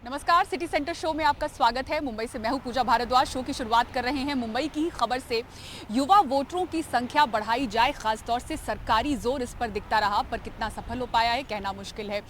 नमस्कार, city centre show में आपका स्वागत है। मुंबई से मैं हूं पूजा भारद्वाज। शो की शुरुआत कर रहे हैं मुंबई की खबर से। युवा वोटरों की संख्या बढ़ाई जाए, खासतौर से सरकारी जोर इस पर दिखता रहा, पर कितना सफल हो पाया है कहना मुश्किल है।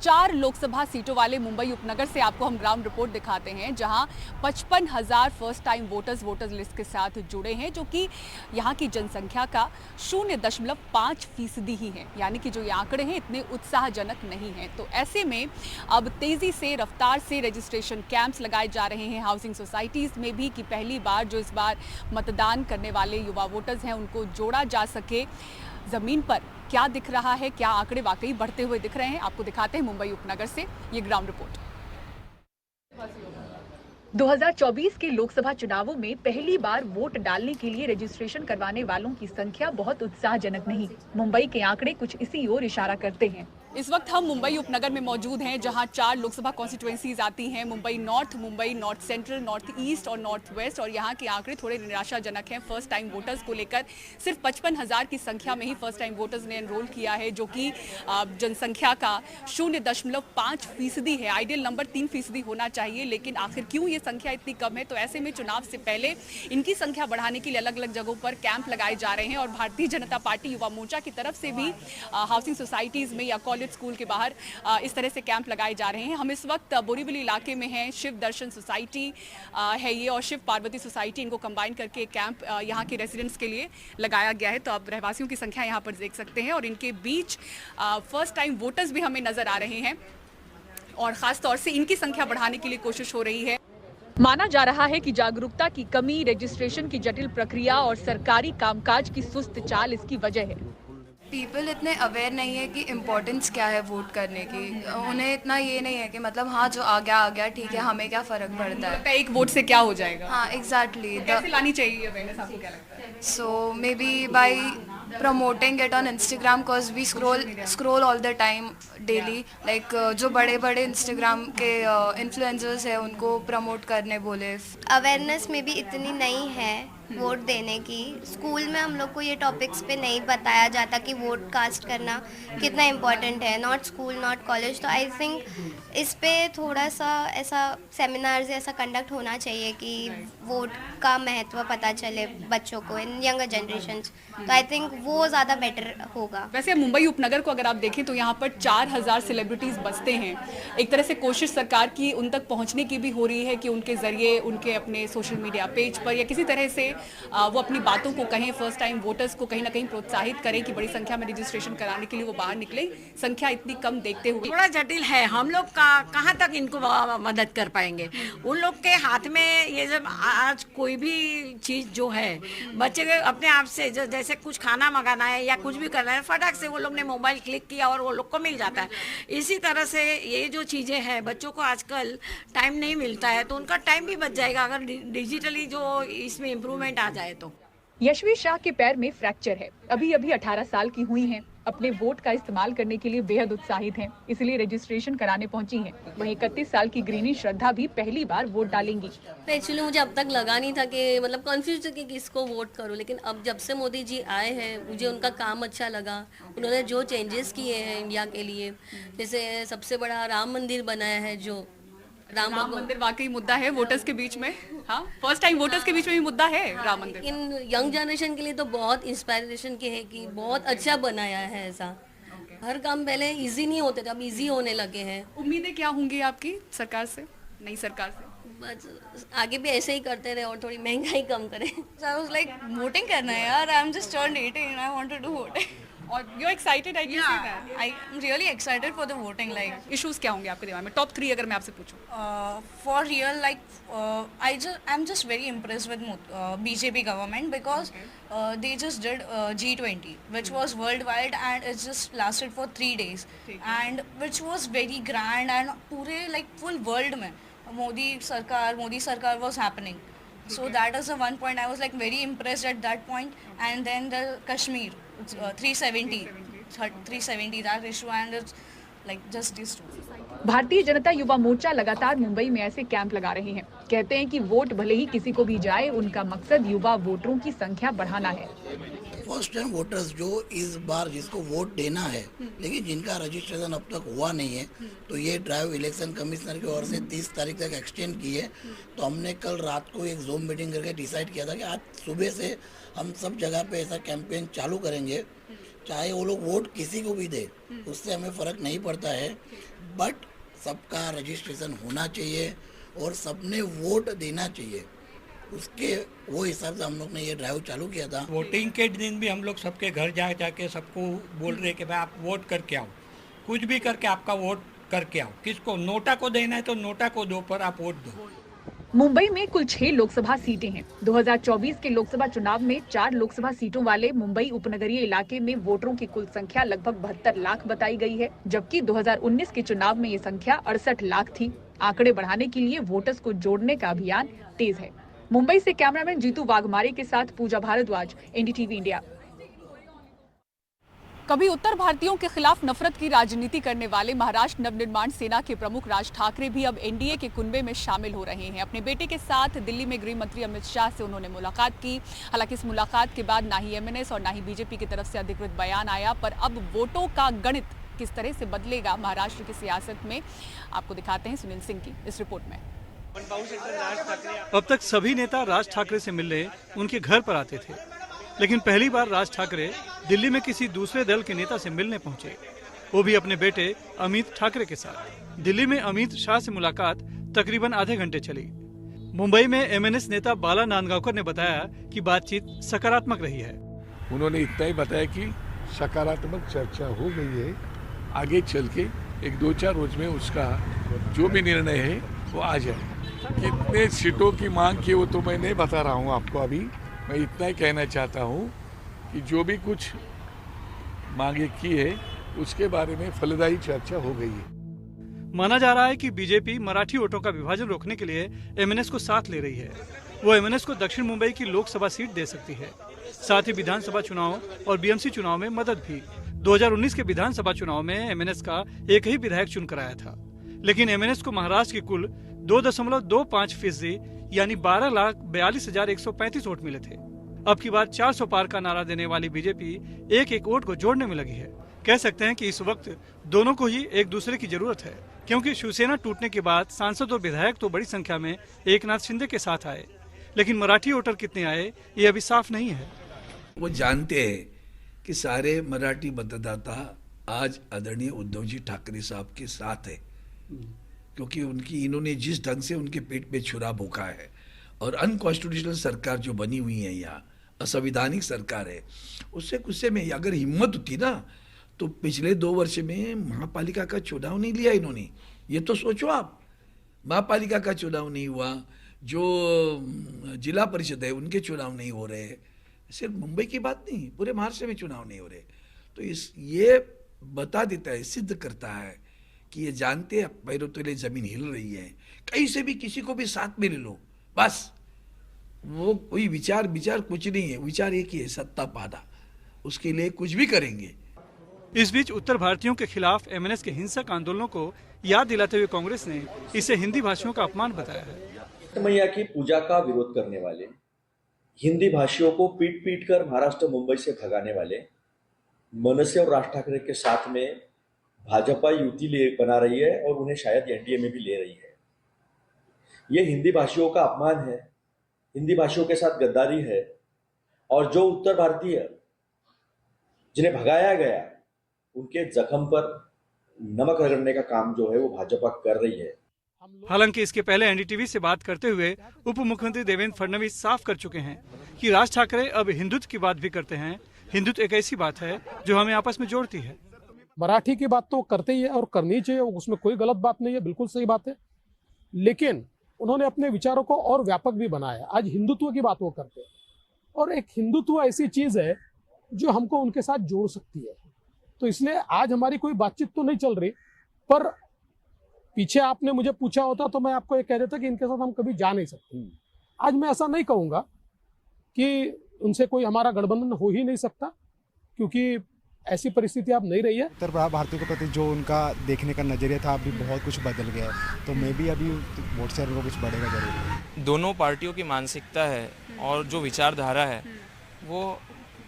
4 लोकसभा सीटों वाले मुंबई उपनगर से आपको हम ग्राउंड रिपोर्ट दिखाते हैं, जहां 55,000 फर्स्ट टाइम वोटर्स लिस्ट के साथ जुड़े हैं, जो कि यहाँ की जनसंख्या का 0.5% ही है। यानी कि जो ये आंकड़े हैं इतने उत्साहजनक नहीं हैं। तो ऐसे में अब तेजी से रफ्तार से रजिस्ट्रेशन कैंप्स लगाए जा रहे हैं हाउसिंग सोसाइटीज में भी, कि पहली बार जो इस बार मतदान करने वाले युवा वोटर्स हैं उनको जोड़ा जा सके। जमीन पर क्या दिख रहा है, क्या आंकड़े वाकई बढ़ते हुए दिख रहे हैं, आपको दिखाते हैं मुंबई उपनगर से ये ग्राउंड रिपोर्ट। 2024 के लोकसभा चुनावों में पहली बार वोट डालने के लिए रजिस्ट्रेशन करवाने वालों की संख्या बहुत उत्साहजनक नहीं। मुंबई के आंकड़े कुछ इसी ओर इशारा करते हैं। इस वक्त हम मुंबई उपनगर में मौजूद हैं, जहां 4 लोकसभा कॉन्स्टिट्यूएंसीज आती हैं, Mumbai north central, north east और नॉर्थ वेस्ट। और यहां के आंकड़े थोड़े निराशाजनक हैं। फर्स्ट टाइम वोटर्स को लेकर सिर्फ 55,000 की संख्या में ही फर्स्ट टाइम वोटर्स ने एनरोल किया है, जो कि जनसंख्या का 0.5% है। आइडियल नंबर 3% होना चाहिए, लेकिन आखिर क्यों ये संख्या इतनी कम है? तो ऐसे में चुनाव से पहले इनकी संख्या बढ़ाने के लिए अलग अलग जगहों पर कैंप लगाए जा रहे हैं। और भारतीय जनता पार्टी युवा मोर्चा की तरफ से भी हाउसिंग सोसाइटीज में या स्कूल के बाहर इस तरह से कैंप लगाए जा रहे हैं। हम इस वक्त बोरीवली इलाके में हैं। शिव दर्शन सोसाइटी है ये, और शिव पार्वती सोसाइटी, इनको कंबाइन करके कैंप यहाँ के रेजिडेंट्स के लिए लगाया गया है। तो आप रहवासियों की संख्या यहाँ पर देख सकते हैं, और इनके बीच फर्स्ट टाइम वोटर्स भी हमें नजर आ रहे हैं, और खास तौर से इनकी संख्या बढ़ाने के लिए कोशिश हो रही है। माना जा रहा है कि जागरूकता की कमी, रजिस्ट्रेशन की जटिल प्रक्रिया और सरकारी कामकाज की सुस्त चाल इसकी वजह है। पीपल इतने अवेयर नहीं है कि इम्पोर्टेंस क्या है वोट करने की। उन्हें इतना ये नहीं है कि मतलब हाँ जो आ गया ठीक है, हमें क्या फ़र्क पड़ता है, एक वोट से क्या हो जाएगा। हाँ एग्जैक्टली। कैसे लानी चाहिए अवेयरनेस, आपको क्या लगता है? So maybe by promoting it on Instagram, because we scroll all the time daily. Like जो बड़े बड़े इंस्टाग्राम के इन्फ्लुएंसर्स हैं उनको प्रमोट करने बोले। अवेयरनेस में भी इतनी नहीं है वोट देने की। स्कूल में हम लोग को ये टॉपिक्स पे नहीं बताया जाता कि वोट कास्ट करना कितना इम्पोर्टेंट है। Not school not college. तो आई थिंक इस पे थोड़ा सा ऐसा सेमिनार्स ऐसा कंडक्ट होना चाहिए कि वोट का महत्व पता चले बच्चों को, इन यंगर जनरेशन। तो आई थिंक वो ज़्यादा बेटर होगा। वैसे मुंबई उपनगर को अगर आप देखें तो यहाँ पर 4,000 सेलिब्रिटीज बसते हैं। एक तरह से कोशिश सरकार की उन तक पहुँचने की भी हो रही है कि उनके जरिए, उनके अपने सोशल मीडिया पेज पर या किसी तरह से वो अपनी बातों को कहें, फर्स्ट टाइम वोटर्स को कहीं ना कहीं प्रोत्साहित करें कि बड़ी संख्या में रजिस्ट्रेशन कराने के लिए वो बाहर निकले। संख्या इतनी कम देखते हुए थोड़ा जटिल है। हम लोग कहाँ तक इनको मदद कर पाएंगे? उन लोग के हाथ में ये जब आज कोई भी चीज़ जो है, बच्चे के अपने आप से जैसे कुछ खाना मंगाना है या कुछ भी करना है, फटाक से वो लोग ने मोबाइल क्लिक किया और वो लोग को मिल जाता है। इसी तरह से ये जो चीज़ें हैं, बच्चों को आजकल टाइम नहीं मिलता है, तो उनका टाइम भी बच जाएगा अगर डिजिटली जो इसमें इम्प्रूवमेंट आ जाए तो। यशवी शाह के पैर में फ्रैक्चर है। अभी 18 साल की हुई हैं। अपने वोट का इस्तेमाल करने के लिए बेहद उत्साहित हैं, इसलिए रजिस्ट्रेशन कराने पहुंची हैं। वहीं 31 साल की ग्रीनी श्रद्धा भी पहली बार वोट डालेंगी। एक्चुअली मुझे अब तक लगा नहीं था कि मतलब कंफ्यूज कि किसको वोट करूं, लेकिन अब जब से मोदी जी आए हैं मुझे उनका काम अच्छा लगा। उन्होंने जो चेंजेस किए हैं इंडिया के लिए, जैसे सबसे बड़ा राम मंदिर बनाया है, जो राम मंदिर वाकई मुद्दा है वोटर्स के बीच में। हाँ, फर्स्ट टाइम वोटर्स के बीच में भी मुद्दा है राम मंदिर। इन यंग जनरेशन के लिए तो बहुत इंस्पायरेशन के है कि बहुत अच्छा बनाया है। ऐसा हर काम पहले इजी नहीं होते थे, अब इजी होने लगे हैं। उम्मीदें क्या होंगी आपकी सरकार से, नई सरकार से? बस आगे भी ऐसे ही करते रहे और थोड़ी महंगाई कम करें। आई वाज लाइक वोटिंग करना है यार, I am just turned 18, I want to do vote. और you excited? I can see that. I am really excited for the voting. Like issues क्या होंगे आपके दिमाग में, टॉप 3 अगर मैं आपसे पूछूं? for real, like I'm just very impressed with BJP government, because they just did G20, which was worldwide, and it just lasted for 3 days, and which was very grand, and पूरे like full world में मोदी सरकार was happening. So that is the one point I was like very impressed at that point. And then the Kashmir, 370 that issue, and it's like just these two. Bharatiya Janata Yuva Morcha लगातार मुंबई में ऐसे camp लगा रहे हैं। कहते हैं कि वोट भले ही किसी को भी जाए, उनका मकसद युवा वोटरों की संख्या बढ़ाना है। फर्स्ट टाइम वोटर्स जो इस बार जिसको वोट देना है लेकिन जिनका रजिस्ट्रेशन अब तक हुआ नहीं है, तो ये ड्राइव इलेक्शन कमिश्नर की ओर से 30 तारीख तक एक्सटेंड की है। तो हमने कल रात को एक जूम मीटिंग करके डिसाइड किया था कि आज सुबह से हम सब जगह पे ऐसा कैंपेन चालू करेंगे, चाहे वो लोग वोट किसी को भी दे, उससे हमें फ़र्क नहीं पड़ता है, बट सबका रजिस्ट्रेशन होना चाहिए और सबने वोट देना चाहिए। उसके वो हिसाब से हम लोग ने ये ड्राइव चालू किया था। वोटिंग के दिन भी हम लोग सबके घर जा जाके सबको बोल रहे कि भाई आप वोट करके आओ, कुछ भी करके आपका वोट करके आओ। किसको नोटा को देना है तो नोटा को दो, पर आप वोट दो। मुंबई में कुल 6 लोकसभा सीटें हैं। 2024 के लोकसभा चुनाव में 4 लोकसभा सीटों वाले मुंबई उपनगरीय इलाके में वोटरों की कुल संख्या लगभग 72 लाख बताई गई है, जबकि 2019 के चुनाव में ये संख्या 68 लाख थी। आंकड़े बढ़ाने के लिए वोटर्स को जोड़ने का अभियान तेज है। मुंबई से कैमरामैन जीतू वाघमारे के साथ पूजा भारद्वाज, एनडीटीवी इंडिया। कभी उत्तर भारतीयों के खिलाफ नफरत की राजनीति करने वाले महाराष्ट्र नवनिर्माण सेना के प्रमुख राज ठाकरे भी अब एनडीए के कुनबे में शामिल हो रहे हैं। अपने बेटे के साथ दिल्ली में गृह मंत्री अमित शाह से उन्होंने मुलाकात की। हालांकि इस मुलाकात के बाद ना ही एमएनएस और ना ही बीजेपी की तरफ से अधिकृत बयान आया, पर अब वोटों का गणित किस तरह से बदलेगा महाराष्ट्र की सियासत में, आपको दिखाते हैं सुनील सिंह की इस रिपोर्ट में। अब तक सभी नेता राज ठाकरे से मिलने उनके घर पर आते थे, लेकिन पहली बार राज ठाकरे दिल्ली में किसी दूसरे दल के नेता से मिलने पहुंचे, वो भी अपने बेटे अमित ठाकरे के साथ। दिल्ली में अमित शाह से मुलाकात तकरीबन आधे घंटे चली। मुंबई में एमएनएस नेता बाला नांदगांवकर ने बताया कि बातचीत सकारात्मक रही है। उन्होंने इतना ही बताया कि सकारात्मक चर्चा हो गई है, आगे चल के 1-2-4 रोज में उसका जो भी निर्णय है वो आ जाए। कितने सीटों की मांग की वो तो मैं नहीं बता रहा हूँ आपको अभी। मैं इतना ही कहना चाहता हूँ कि जो भी कुछ मांगे की है उसके बारे में फलदायी चर्चा हो गई है। माना जा रहा है कि बीजेपी मराठी वोटों का विभाजन रोकने के लिए एमएनएस को साथ ले रही है। वो एमएनएस को दक्षिण मुंबई की लोकसभा सीट दे सकती है, साथ ही विधानसभा चुनाव और बीएमसी चुनाव में मदद भी। 2019 के विधानसभा चुनाव में एमएनएस का एक ही विधायक चुनकर आया था, लेकिन एमएनएस को महाराष्ट्र की कुल 2.25% यानी 12,42,135 वोट मिले थे। अब की बार 400 पार का नारा देने वाली बीजेपी एक वोट को जोड़ने में लगी है। कह सकते हैं कि इस वक्त दोनों को ही एक दूसरे की जरूरत है, क्योंकि शिवसेना टूटने के बाद सांसद और विधायक तो बड़ी संख्या में एकनाथ शिंदे के साथ आए, लेकिन मराठी वोटर कितने आए ये अभी साफ नहीं है। वो जानते हैं कि सारे मराठी मतदाता आज आदरणीय उद्धव जी ठाकरे साहब के साथ है, क्योंकि इन्होंने जिस ढंग से उनके पेट पे छुरा भोंका है और अनकॉन्स्टिट्यूशनल सरकार जो बनी हुई है, यहाँ असंवैधानिक सरकार है, उससे गुस्से में अगर हिम्मत होती ना तो पिछले 2 वर्ष में महापालिका का चुनाव नहीं लिया इन्होंने। ये तो सोचो आप, महापालिका का चुनाव नहीं हुआ, जो जिला परिषद है उनके चुनाव नहीं हो रहे, सिर्फ मुंबई की बात नहीं, पूरे महाराष्ट्र में चुनाव नहीं हो रहे। तो ये बता देता है, सिद्ध करता है कि ये जानते हैं पैरों तले जमीन हिल रही है, कहीं से भी किसी को भी साथ में ले लो, बस वो कोई विचार कुछ नहीं है, विचार एक ही है, सत्ता पाना, उसके लिए कुछ भी करेंगे। इस बीच उत्तर भारतीयों के खिलाफ एमएनएस के हिंसक आंदोलनों को याद दिलाते हुए कांग्रेस ने इसे हिंदी भाषियों का अपमान बताया है। मैया की पूजा का विरोध करने वाले, हिंदी भाषियों को पीट पीट कर महाराष्ट्र मुंबई से भगाने वाले मनसे और राज ठाकरे के साथ में भाजपा युति बना रही है और उन्हें शायद एनडीए में भी ले रही है। ये हिंदी भाषियों का अपमान है, हिंदी भाषियों के साथ गद्दारी है, और जो उत्तर भारतीय जिन्हें भगाया गया उनके जख्म पर नमक रगड़ने का काम जो है वो भाजपा कर रही है। हालांकि इसके पहले एनडीटीवी से बात करते हुए उप मुख्यमंत्री देवेंद्र फडणवीस साफ कर चुके हैं कि राज ठाकरे अब हिंदुत्व की बात भी करते हैं। हिंदुत्व एक ऐसी बात है जो हमें आपस में जोड़ती है। मराठी की बात तो करते ही है और करनी चाहिए, उसमें कोई गलत बात नहीं है, बिल्कुल सही बात है, लेकिन उन्होंने अपने विचारों को और व्यापक भी बनाया। आज हिंदुत्व की बात वो करते हैं, और एक हिंदुत्व ऐसी चीज है जो हमको उनके साथ जोड़ सकती है। तो इसलिए आज हमारी कोई बातचीत तो नहीं चल रही, पर पीछे आपने मुझे पूछा होता तो मैं आपको ये कह देता कि इनके साथ हम कभी जा नहीं सकते। आज मैं ऐसा नहीं कहूँगा कि उनसे कोई हमारा गठबंधन हो ही नहीं सकता, क्योंकि ऐसी परिस्थिति अब नहीं रही है। उत्तर भारतीयों के प्रति जो उनका देखने का नजरिया था अभी बहुत कुछ बदल गया है, तो मैं भी अभी वोट से कुछ बढ़ेगा जरूर। दोनों पार्टियों की मानसिकता है और जो विचारधारा है वो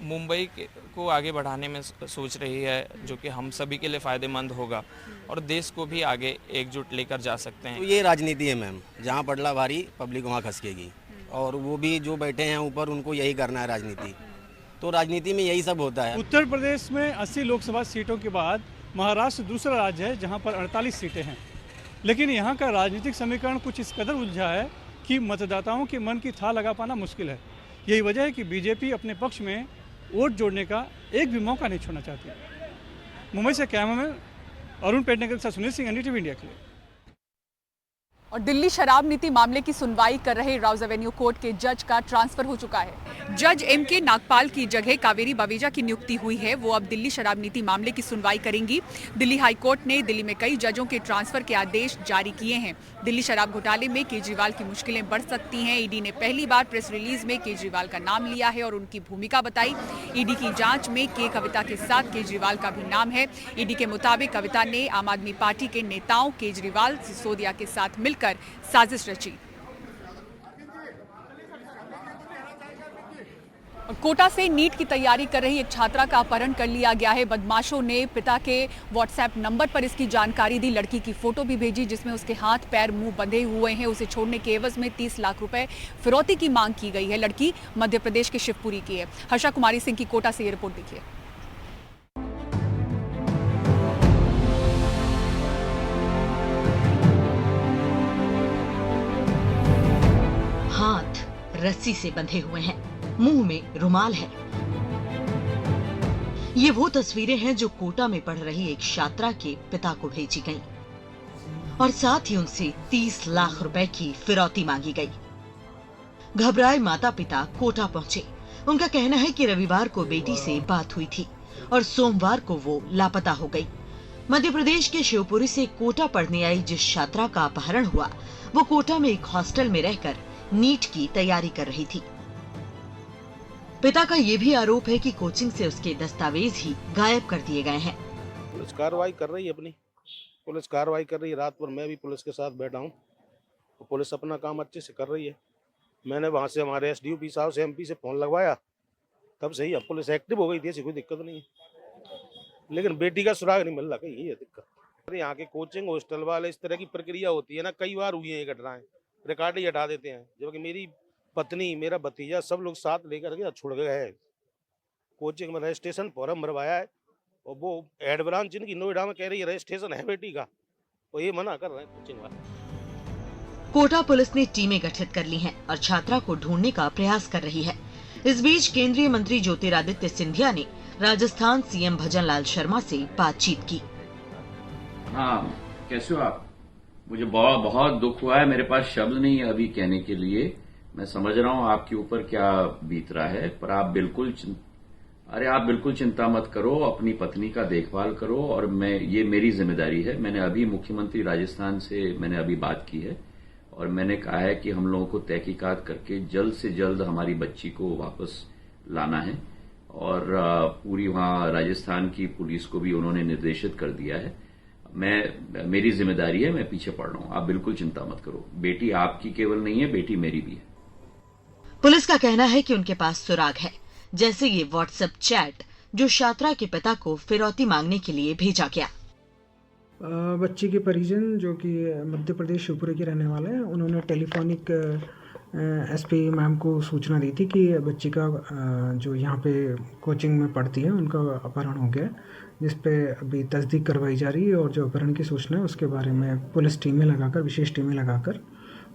मुंबई को आगे बढ़ाने में सोच रही है, जो कि हम सभी के लिए फ़ायदेमंद होगा और देश को भी आगे एकजुट लेकर जा सकते हैं। तो ये राजनीति है मैम, जहाँ पड़ला भारी पब्लिक वहाँ खसकेगी, और वो भी जो बैठे हैं ऊपर उनको यही करना है राजनीति। तो राजनीति में यही सब होता है। उत्तर प्रदेश में 80 लोकसभा सीटों के बाद महाराष्ट्र दूसरा राज्य है जहां पर 48 सीटें हैं, लेकिन यहां का राजनीतिक समीकरण कुछ इस कदर उलझा है कि मतदाताओं के मन की था लगा पाना मुश्किल है। यही वजह है कि बीजेपी अपने पक्ष में वोट जोड़ने का एक भी मौका नहीं छोड़ना चाहती। मुंबई से कैमरामैन अरुण पेडनेकर के साथ सुनील सिंह, NDTV इंडिया के लिए। और दिल्ली शराब नीति मामले की सुनवाई कर रहे राउज एवेन्यू कोर्ट के जज का ट्रांसफर हो चुका है। जज MK नागपाल की जगह कावेरी बावेजा की नियुक्ति हुई है। वो अब दिल्ली शराब नीति मामले की सुनवाई करेंगी। दिल्ली हाई कोर्ट ने दिल्ली में कई जजों के ट्रांसफर के आदेश जारी किए हैं। दिल्ली शराब घोटाले में केजरीवाल की मुश्किलें बढ़ सकती हैं। ईडी ने पहली बार प्रेस रिलीज में केजरीवाल का नाम लिया है और उनकी भूमिका बताई। ईडी की जांच में कविता के साथ केजरीवाल का भी नाम है। ईडी के मुताबिक कविता ने आम आदमी पार्टी के नेताओं केजरीवाल, सिसोदिया के साथ मिलकर साजिश रची। कोटा से नीट की तैयारी कर रही एक छात्रा का अपहरण कर लिया गया है। बदमाशों ने पिता के व्हाट्सएप नंबर पर इसकी जानकारी दी। लड़की की फोटो भी भेजी जिसमें उसके हाथ पैर मुंह बंधे हुए हैं। उसे छोड़ने के एवज में 30 लाख रुपए फिरौती की मांग की गई है। लड़की मध्य प्रदेश के शिवपुरी की है। हर्षा कुमारी सिंह की कोटा से ये रिपोर्ट देखिए। हाथ रस्सी से बंधे हुए हैं, मुंह में रुमाल है। ये वो तस्वीरें हैं जो कोटा में पढ़ रही एक छात्रा के पिता को भेजी गईं और साथ ही उनसे 30 लाख रुपए की फिरौती मांगी गई। घबराए माता पिता कोटा पहुंचे। उनका कहना है कि रविवार को बेटी से बात हुई थी और सोमवार को वो लापता हो गई। मध्य प्रदेश के शिवपुरी से कोटा पढ़ने आई जिस छात्रा का अपहरण हुआ, वो कोटा में एक हॉस्टल में रहकर नीट की तैयारी कर रही थी। पिता का ये भी आरोप है कि कोचिंग से उसके दस्तावेज ही गायब कर दिए गए हैं। पुलिस कार्रवाई कर रही है, अपनी पुलिस कार्रवाई कर रही है। रात भर मैं भी पुलिस के साथ बैठा हूँ, तो पुलिस अपना काम अच्छे से कर रही है। मैंने वहाँ से हमारे SDOP साहब से MP से फोन लगवाया, तब से ही अब पुलिस एक्टिव हो गई थी। ऐसी कोई दिक्कत नहीं है, लेकिन बेटी का सुराग नहीं मिल रहा, कहीं यही है दिक्कत। यहाँ के कोचिंग हॉस्टल वाले इस तरह की प्रक्रिया होती है ना, कई बार हुई है ये घटनाएं, रिकॉर्ड ही हटा देते हैं। जबकि मेरी पत्नी, मेरा भतीजा सब लोग साथ लेकर के छोड़ गए हैं। कोचिंग में रजिस्ट्रेशन फॉर्म भरवाया है और वो हेड ब्रांच इनकी नोएडा में कह रही है रजिस्ट्रेशन है बेटी का, वो ये मना कर रहे हैं कोचिंग वाले। कोटा पुलिस ने टीमें गठित कर ली हैं और छात्रा को ढूंढने का प्रयास कर रही है। इस बीच केंद्रीय मंत्री ज्योतिरादित्य सिंधिया ने राजस्थान CM भजन लाल शर्मा से बातचीत की। हाँ, कैसे हो आप? मुझे बहुत दुख हुआ है। मेरे पास शब्द नहीं है अभी कहने के लिए। मैं समझ रहा हूँ आपके ऊपर क्या बीत रहा है, पर आप बिल्कुल चिंता मत करो। अपनी पत्नी का देखभाल करो और ये मेरी जिम्मेदारी है। मैंने अभी मुख्यमंत्री राजस्थान से मैंने अभी बात की है और मैंने कहा है कि हम लोगों को तहकीकात करके जल्द से जल्द हमारी बच्ची को वापस लाना है और पूरी वहाँ राजस्थान की पुलिस को भी उन्होंने निर्देशित कर दिया है। मेरी जिम्मेदारी है, मैं पीछे पड़ रहा हूँ। आप बिल्कुल चिंता मत करो। बेटी आपकी केवल नहीं है, बेटी मेरी भी है। पुलिस का कहना है कि उनके पास सुराग है, जैसे ये व्हाट्सएप चैट जो छात्रा के पिता को फिरौती मांगने के लिए भेजा गया। बच्ची के परिजन जो कि मध्य प्रदेश शिवपुरी के रहने वाले हैं, उन्होंने टेलीफोनिक SP मैम को सूचना दी थी कि बच्ची का जो यहाँ पे कोचिंग में पढ़ती है उनका अपहरण हो गया, जिस पे अभी तस्दीक करवाई जा रही है और जो अपहरण की सूचना है उसके बारे में पुलिस टीमें लगाकर, विशेष टीमें लगाकर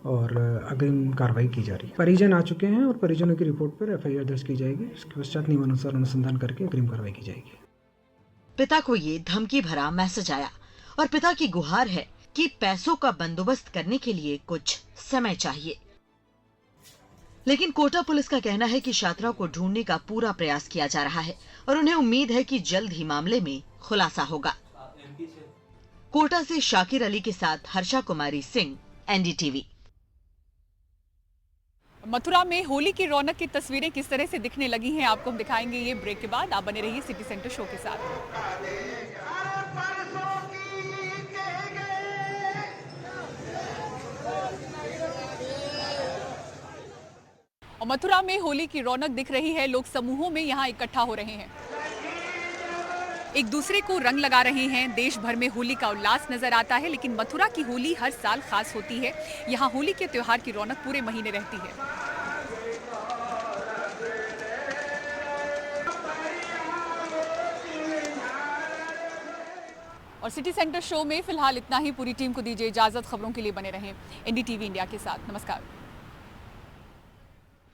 और अग्रिम कार्रवाई की जा रही है। परिजन आ चुके हैं और परिजनों की रिपोर्ट पर FIR दर्ज की जाएगी। उसके पश्चात नियमानुसार अनुसंधान करके अग्रिम कार्रवाई की जाएगी। पिता को ये धमकी भरा मैसेज आया और पिता की गुहार है कि पैसों का बंदोबस्त करने के लिए कुछ समय चाहिए। लेकिन कोटा पुलिस का कहना है कि छात्रा को ढूंढने का पूरा प्रयास किया जा रहा है और उन्हें उम्मीद है कि जल्द ही मामले में खुलासा होगा। कोटा से शाकिर अली के साथ हर्षा कुमारी सिंह, NDTV। मथुरा में होली की रौनक की तस्वीरें किस तरह से दिखने लगी हैं आपको हम दिखाएंगे ये ब्रेक के बाद। आप बने रहिए सिटी सेंटर शो के साथ। और और मथुरा में होली की रौनक दिख रही है। लोग समूहों में यहाँ इकट्ठा हो रहे हैं, एक दूसरे को रंग लगा रहे हैं। देश भर में होली का उल्लास नजर आता है, लेकिन मथुरा की होली हर साल खास होती है। यहाँ होली के त्योहार की रौनक पूरे महीने रहती है। और सिटी सेंटर शो में फिलहाल इतना ही। पूरी टीम को दीजिए इजाजत। खबरों के लिए बने रहें NDTV इंडिया के साथ। नमस्कार।